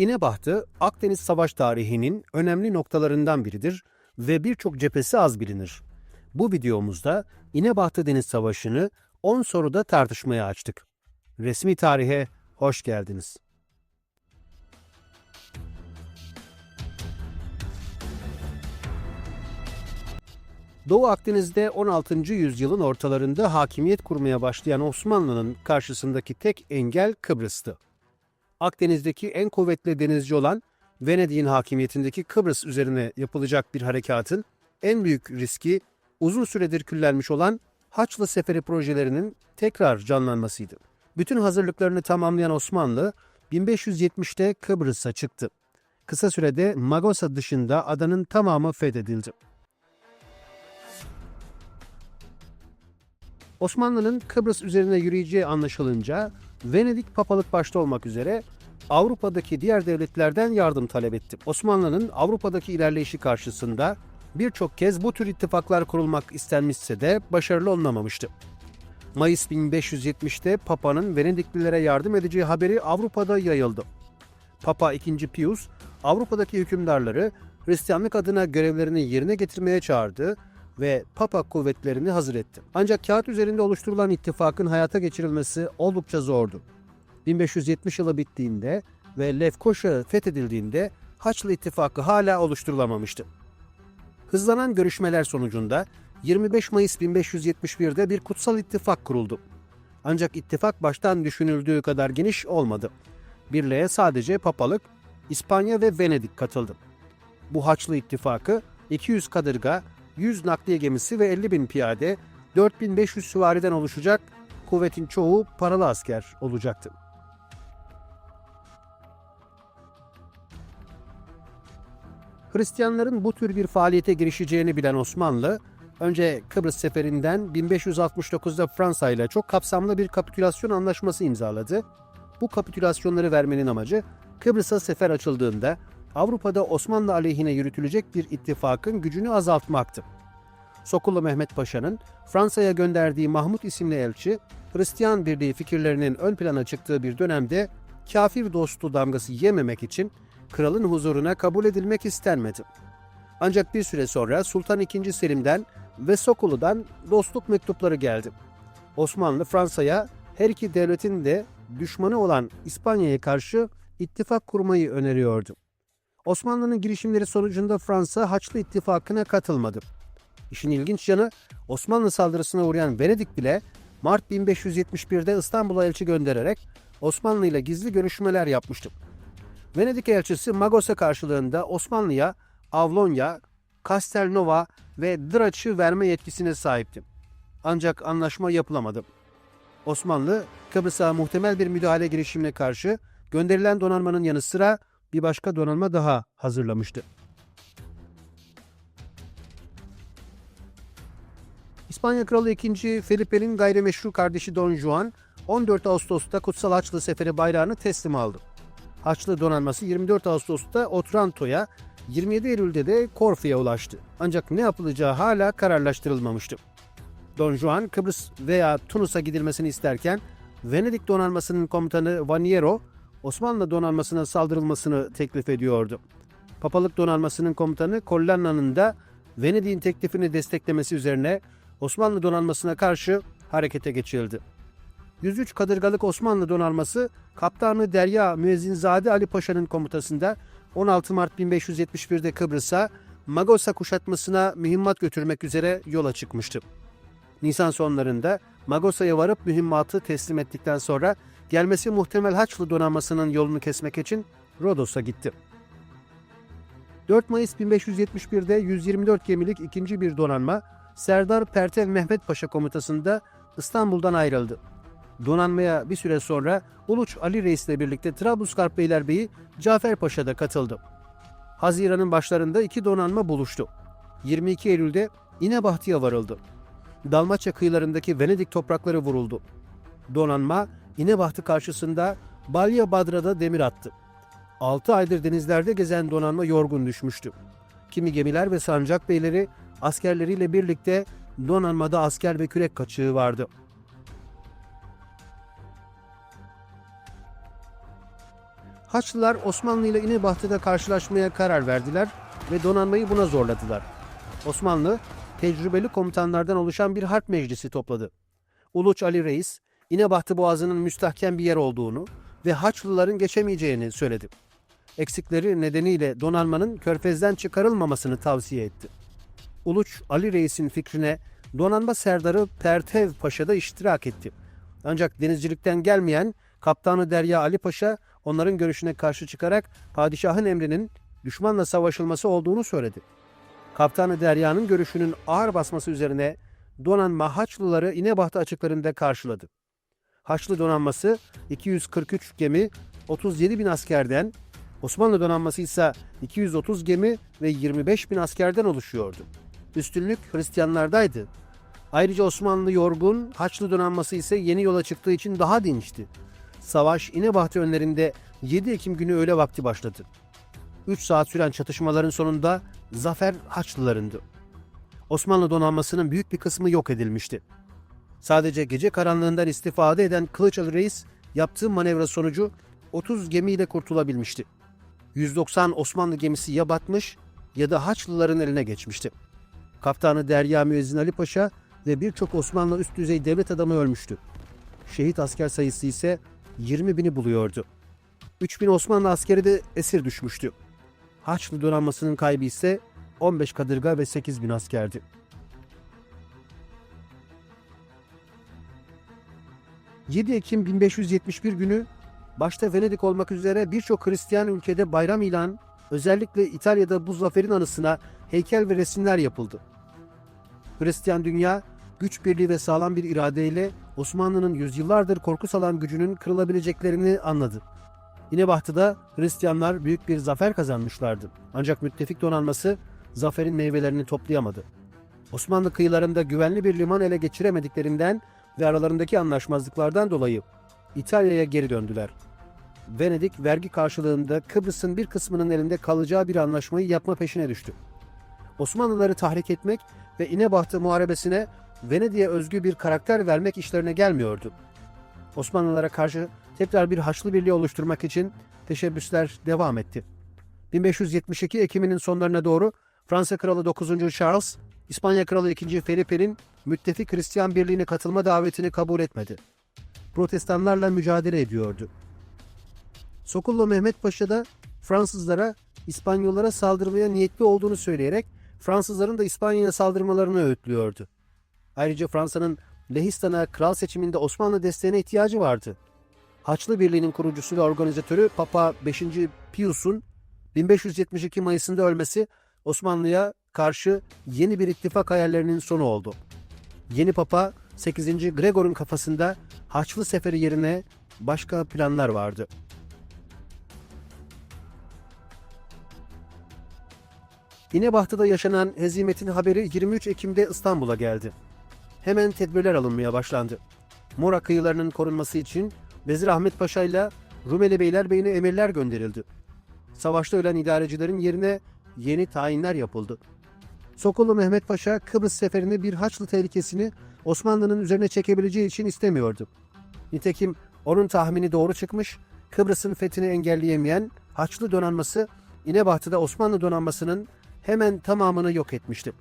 İnebahtı, Akdeniz Savaş tarihinin önemli noktalarından biridir ve birçok cephesi az bilinir. Bu videomuzda İnebahtı Deniz Savaşı'nı 10 soruda tartışmaya açtık. Resmi tarihe hoş geldiniz. Doğu Akdeniz'de 16. yüzyılın ortalarında hakimiyet kurmaya başlayan Osmanlı'nın karşısındaki tek engel Kıbrıs'tı. Akdeniz'deki en kuvvetli denizci olan Venedik'in hakimiyetindeki Kıbrıs üzerine yapılacak bir harekatın en büyük riski uzun süredir küllenmiş olan Haçlı Seferi projelerinin tekrar canlanmasıydı. Bütün hazırlıklarını tamamlayan Osmanlı 1570'te Kıbrıs'a çıktı. Kısa sürede Magosa dışında adanın tamamı fethedildi. Osmanlı'nın Kıbrıs üzerine yürüyeceği anlaşılınca Venedik papalık başta olmak üzere Avrupa'daki diğer devletlerden yardım talep etti. Osmanlı'nın Avrupa'daki ilerleyişi karşısında birçok kez bu tür ittifaklar kurulmak istenmişse de başarılı olunamamıştı. Mayıs 1570'te Papa'nın Venediklilere yardım edeceği haberi Avrupa'da yayıldı. Papa II. Pius, Avrupa'daki hükümdarları Hristiyanlık adına görevlerini yerine getirmeye çağırdı ve Papa kuvvetlerini hazır etti. Ancak kağıt üzerinde oluşturulan ittifakın hayata geçirilmesi oldukça zordu. 1570 yılı bittiğinde ve Lefkoşa fethedildiğinde Haçlı İttifakı hala oluşturulamamıştı. Hızlanan görüşmeler sonucunda 25 Mayıs 1571'de bir kutsal ittifak kuruldu. Ancak ittifak baştan düşünüldüğü kadar geniş olmadı. Birliğe sadece Papalık, İspanya ve Venedik katıldı. Bu Haçlı İttifakı 200 kadırga, 100 nakliye gemisi ve 50.000 piyade, 4500 süvariden oluşacak, kuvvetin çoğu paralı asker olacaktı. Hristiyanların bu tür bir faaliyete girişeceğini bilen Osmanlı, önce Kıbrıs seferinden 1569'da Fransa ile çok kapsamlı bir kapitülasyon anlaşması imzaladı. Bu kapitülasyonları vermenin amacı Kıbrıs'a sefer açıldığında Avrupa'da Osmanlı aleyhine yürütülecek bir ittifakın gücünü azaltmaktı. Sokullu Mehmet Paşa'nın Fransa'ya gönderdiği Mahmut isimli elçi, Hristiyan birliği fikirlerinin ön plana çıktığı bir dönemde kafir dostu damgası yememek için kralın huzuruna kabul edilmek istenmedi. Ancak bir süre sonra Sultan II. Selim'den ve Sokullu'dan dostluk mektupları geldi. Osmanlı Fransa'ya her iki devletin de düşmanı olan İspanya'ya karşı ittifak kurmayı öneriyordu. Osmanlı'nın girişimleri sonucunda Fransa Haçlı İttifakı'na katılmadı. İşin ilginç yanı Osmanlı saldırısına uğrayan Venedik bile Mart 1571'de İstanbul'a elçi göndererek Osmanlı ile gizli görüşmeler yapmıştı. Venedik elçisi Magosa karşılığında Osmanlı'ya Avlonya, Castelnova ve Draç'ı verme yetkisine sahipti. Ancak anlaşma yapılamadı. Osmanlı, Kıbrıs'a muhtemel bir müdahale girişimine karşı gönderilen donanmanın yanı sıra bir başka donanma daha hazırlamıştı. İspanya Kralı II. Felipe'nin gayrimeşru kardeşi Don Juan, 14 Ağustos'ta Kutsal Haçlı Seferi bayrağını teslim aldı. Haçlı donanması 24 Ağustos'ta Otranto'ya, 27 Eylül'de de Korfu'ya ulaştı. Ancak ne yapılacağı hala kararlaştırılmamıştı. Don Juan, Kıbrıs veya Tunus'a gidilmesini isterken, Venedik donanmasının komutanı Vaniero, Osmanlı donanmasına saldırılmasını teklif ediyordu. Papalık donanmasının komutanı Collanna'nın da Venedik'in teklifini desteklemesi üzerine Osmanlı donanmasına karşı harekete geçildi. 103 kadırgalık Osmanlı donanması Kaptanı Derya Müezzinzade Ali Paşa'nın komutasında 16 Mart 1571'de Kıbrıs'a Magosa kuşatmasına mühimmat götürmek üzere yola çıkmıştı. Nisan sonlarında Magosa'ya varıp mühimmatı teslim ettikten sonra gelmesi muhtemel Haçlı donanmasının yolunu kesmek için Rodos'a gitti. 4 Mayıs 1571'de 124 gemilik ikinci bir donanma Serdar Pertev Mehmet Paşa komutasında İstanbul'dan ayrıldı. Donanmaya bir süre sonra Uluç Ali Reis ile birlikte Trablusgarp Beylerbeyi Cafer Paşa da katıldı. Haziran'ın başlarında iki donanma buluştu. 22 Eylül'de İnebahtı'ya varıldı. Dalmaçya kıyılarındaki Venedik toprakları vuruldu. Donanma İnebahtı karşısında Balya Badra'da demir attı. 6 aydır denizlerde gezen donanma yorgun düşmüştü. Kimi gemiler ve sancak beyleri askerleriyle birlikte donanmada asker ve kürek kaçığı vardı. Haçlılar Osmanlı ile İnebahtı'da karşılaşmaya karar verdiler ve donanmayı buna zorladılar. Osmanlı, tecrübeli komutanlardan oluşan bir harp meclisi topladı. Uluç Ali Reis, İnebahtı Boğazı'nın müstahkem bir yer olduğunu ve Haçlıların geçemeyeceğini söyledi. Eksikleri nedeniyle donanmanın Körfez'den çıkarılmamasını tavsiye etti. Uluç Ali Reis'in fikrine donanma serdarı Pertev Paşa da iştirak etti. Ancak denizcilikten gelmeyen Kaptanı Derya Ali Paşa onların görüşüne karşı çıkarak padişahın emrinin düşmanla savaşılması olduğunu söyledi. Kaptanı Derya'nın görüşünün ağır basması üzerine donanma Haçlıları İnebahtı açıklarında karşıladı. Haçlı donanması 243 gemi, 37 bin askerden, Osmanlı donanması ise 230 gemi ve 25 bin askerden oluşuyordu. Üstünlük Hristiyanlardaydı. Ayrıca Osmanlı yorgun, Haçlı donanması ise yeni yola çıktığı için daha dinçti. Savaş İnebahtı önlerinde 7 Ekim günü öğle vakti başladı. 3 saat süren çatışmaların sonunda zafer Haçlılarındı. Osmanlı donanmasının büyük bir kısmı yok edilmişti. Sadece gece karanlığından istifade eden Kılıç Ali Reis yaptığı manevra sonucu 30 gemiyle kurtulabilmişti. 190 Osmanlı gemisi ya batmış ya da Haçlıların eline geçmişti. Kaptanı Derya Müezzin Ali Paşa ve birçok Osmanlı üst düzey devlet adamı ölmüştü. Şehit asker sayısı ise 20 bini buluyordu. 3 bin Osmanlı askeri de esir düşmüştü. Haçlı donanmasının kaybı ise 15 kadırga ve 8 bin askerdi. ...7 Ekim 1571 günü başta Venedik olmak üzere birçok Hristiyan ülkede bayram ilan, özellikle İtalya'da bu zaferin anısına heykel ve resimler yapıldı. Hristiyan dünya güç birliği ve sağlam bir iradeyle Osmanlı'nın yüzyıllardır korku salan gücünün kırılabileceklerini anladı. İnebahtı'da Hristiyanlar büyük bir zafer kazanmışlardı. Ancak müttefik donanması zaferin meyvelerini toplayamadı. Osmanlı kıyılarında güvenli bir liman ele geçiremediklerinden ve aralarındaki anlaşmazlıklardan dolayı İtalya'ya geri döndüler. Venedik vergi karşılığında Kıbrıs'ın bir kısmının elinde kalacağı bir anlaşmayı yapma peşine düştü. Osmanlıları tahrik etmek ve İnebahtı muharebesine Venedik'e özgü bir karakter vermek işlerine gelmiyordu. Osmanlılara karşı tekrar bir Haçlı Birliği oluşturmak için teşebbüsler devam etti. 1572 Ekim'inin sonlarına doğru Fransa Kralı 9. Charles, İspanya Kralı 2. Felipe'nin müttefik Hristiyan Birliği'ne katılma davetini kabul etmedi. Protestanlarla mücadele ediyordu. Sokullu Mehmet Paşa da Fransızlara İspanyollara saldırmaya niyetli olduğunu söyleyerek Fransızların da İspanya'ya saldırmalarını öğütlüyordu. Ayrıca Fransa'nın Lehistan'a kral seçiminde Osmanlı desteğine ihtiyacı vardı. Haçlı Birliği'nin kurucusu ve organizatörü Papa 5. Pius'un 1572 Mayıs'ında ölmesi Osmanlı'ya karşı yeni bir ittifak hayallerinin sonu oldu. Yeni Papa 8. Gregor'un kafasında Haçlı Seferi yerine başka planlar vardı. İnebahtı'da yaşanan hezimetin haberi 23 Ekim'de İstanbul'a geldi. Hemen tedbirler alınmaya başlandı. Mora kıyılarının korunması için Vezir Ahmet Paşa ile Rumeli Beylerbeyi'ne emirler gönderildi. Savaşta ölen idarecilerin yerine yeni tayinler yapıldı. Sokullu Mehmet Paşa Kıbrıs seferini bir Haçlı tehlikesini Osmanlı'nın üzerine çekebileceği için istemiyordu. Nitekim onun tahmini doğru çıkmış, Kıbrıs'ın fethini engelleyemeyen Haçlı donanması İnebahtı'da Osmanlı donanmasının hemen tamamını yok etmişti.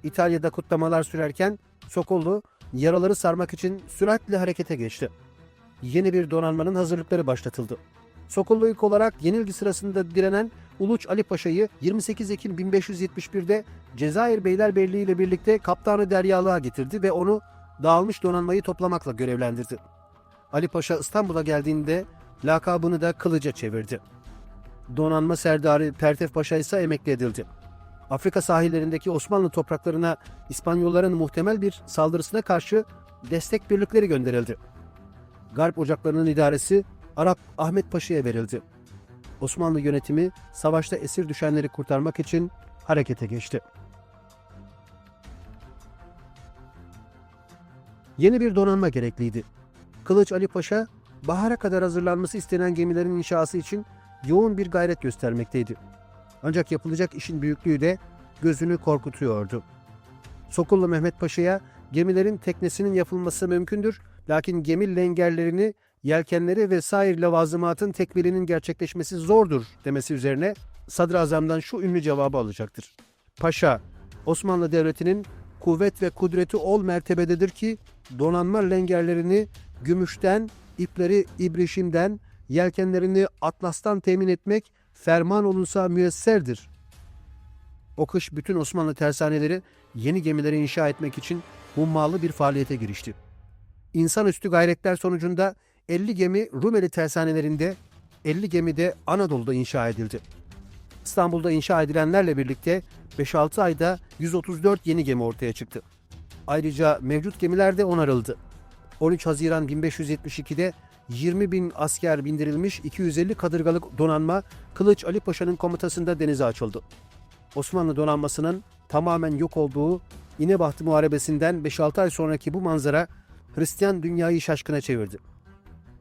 İtalya'da kutlamalar sürerken Sokullu yaraları sarmak için süratle harekete geçti. Yeni bir donanmanın hazırlıkları başlatıldı. Sokullu ilk olarak yenilgi sırasında direnen Uluç Ali Paşa'yı 28 Ekim 1571'de Cezayir Beylerbeyliği ile birlikte Kaptanı Deryalığa getirdi ve onu dağılmış donanmayı toplamakla görevlendirdi. Ali Paşa İstanbul'a geldiğinde lakabını da Kılıç'a çevirdi. Donanma serdarı Pertev Paşa ise emekli edildi. Afrika sahillerindeki Osmanlı topraklarına İspanyolların muhtemel bir saldırısına karşı destek birlikleri gönderildi. Garp ocaklarının idaresi Arap Ahmet Paşa'ya verildi. Osmanlı yönetimi savaşta esir düşenleri kurtarmak için harekete geçti. Yeni bir donanma gerekliydi. Kılıç Ali Paşa, bahara kadar hazırlanması istenen gemilerin inşası için yoğun bir gayret göstermekteydi. Ancak yapılacak işin büyüklüğü de gözünü korkutuyordu. Sokullu Mehmet Paşa'ya gemilerin teknesinin yapılması mümkündür, lakin gemi lengerlerini yelkenleri ve sair levazımatın tekmilinin gerçekleşmesi zordur demesi üzerine Sadrazam'dan şu ünlü cevabı alacaktır. Paşa, Osmanlı Devleti'nin kuvvet ve kudreti ol mertebededir ki donanma lengerlerini gümüşten, ipleri ibrişimden, yelkenlerini atlastan temin etmek ferman olunsa müyesserdir. O kış bütün Osmanlı tersaneleri yeni gemileri inşa etmek için hummalı bir faaliyete girişti. İnsanüstü gayretler sonucunda 50 gemi Rumeli tersanelerinde, 50 gemi de Anadolu'da inşa edildi. İstanbul'da inşa edilenlerle birlikte 5-6 ayda 134 yeni gemi ortaya çıktı. Ayrıca mevcut gemiler de onarıldı. 13 Haziran 1572'de 20 bin asker bindirilmiş 250 kadırgalık donanma Kılıç Ali Paşa'nın komutasında denize açıldı. Osmanlı donanmasının tamamen yok olduğu İnebahtı Muharebesi'nden 5-6 ay sonraki bu manzara Hristiyan dünyayı şaşkına çevirdi.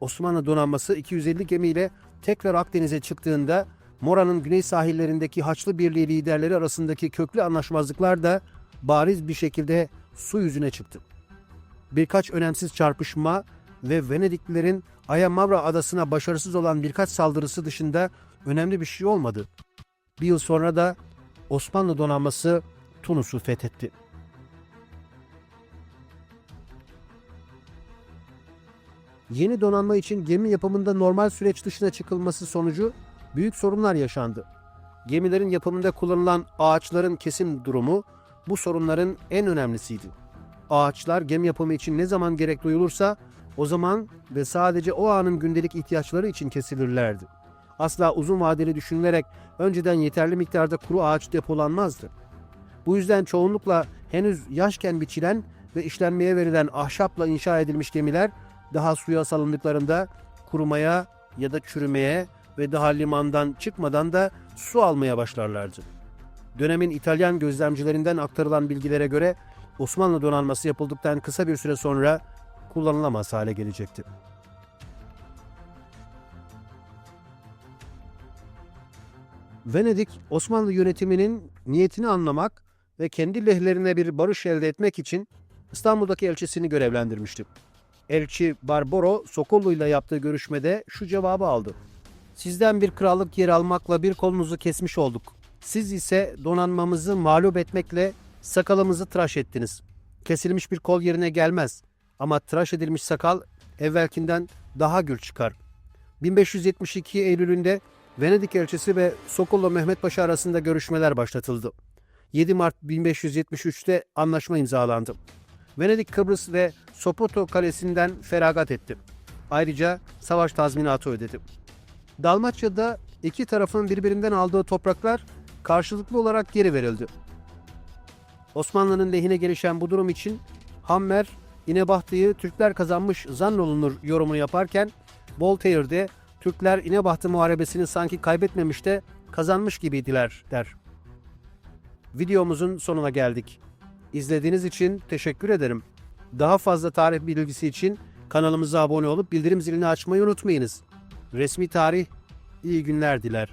Osmanlı donanması 250 gemiyle tekrar Akdeniz'e çıktığında Mora'nın güney sahillerindeki Haçlı Birliği liderleri arasındaki köklü anlaşmazlıklar da bariz bir şekilde su yüzüne çıktı. Birkaç önemsiz çarpışma ve Venediklilerin Ayamavra adasına başarısız olan birkaç saldırısı dışında önemli bir şey olmadı. Bir yıl sonra da Osmanlı donanması Tunus'u fethetti. Yeni donanma için gemi yapımında normal süreç dışına çıkılması sonucu büyük sorunlar yaşandı. Gemilerin yapımında kullanılan ağaçların kesim durumu bu sorunların en önemlisiydi. Ağaçlar gemi yapımı için ne zaman gerek duyulursa o zaman ve sadece o anın gündelik ihtiyaçları için kesilirlerdi. Asla uzun vadeli düşünülerek önceden yeterli miktarda kuru ağaç depolanmazdı. Bu yüzden çoğunlukla henüz yaşken biçilen ve işlenmeye verilen ahşapla inşa edilmiş gemiler daha suya salındıklarında kurumaya ya da çürümeye ve daha limandan çıkmadan da su almaya başlarlardı. Dönemin İtalyan gözlemcilerinden aktarılan bilgilere göre Osmanlı donanması yapıldıktan kısa bir süre sonra kullanılamaz hale gelecekti. Venedik, Osmanlı yönetiminin niyetini anlamak ve kendi lehlerine bir barış elde etmek için İstanbul'daki elçisini görevlendirmişti. Elçi Barbaro Sokollu ile yaptığı görüşmede şu cevabı aldı. Sizden bir krallık yer almakla bir kolunuzu kesmiş olduk. Siz ise donanmamızı mağlup etmekle sakalımızı tıraş ettiniz. Kesilmiş bir kol yerine gelmez ama tıraş edilmiş sakal evvelkinden daha gür çıkar. 1572 Eylül'ünde Venedik elçisi ve Sokollu Mehmet Paşa arasında görüşmeler başlatıldı. 7 Mart 1573'te anlaşma imzalandı. Venedik Kıbrıs ve Sopoto kalesinden feragat etti. Ayrıca savaş tazminatı ödedi. Dalmaçya'da iki tarafın birbirinden aldığı topraklar karşılıklı olarak geri verildi. Osmanlı'nın lehine gelişen bu durum için Hammer, İnebahtı'yı Türkler kazanmış zannolunur yorumunu yaparken Voltaire de Türkler İnebahtı Muharebesi'ni sanki kaybetmemiş de kazanmış gibiydiler der. Videomuzun sonuna geldik. İzlediğiniz için teşekkür ederim. Daha fazla tarih bilgisi için kanalımıza abone olup bildirim zilini açmayı unutmayınız. Resmi Tarih iyi günler diler.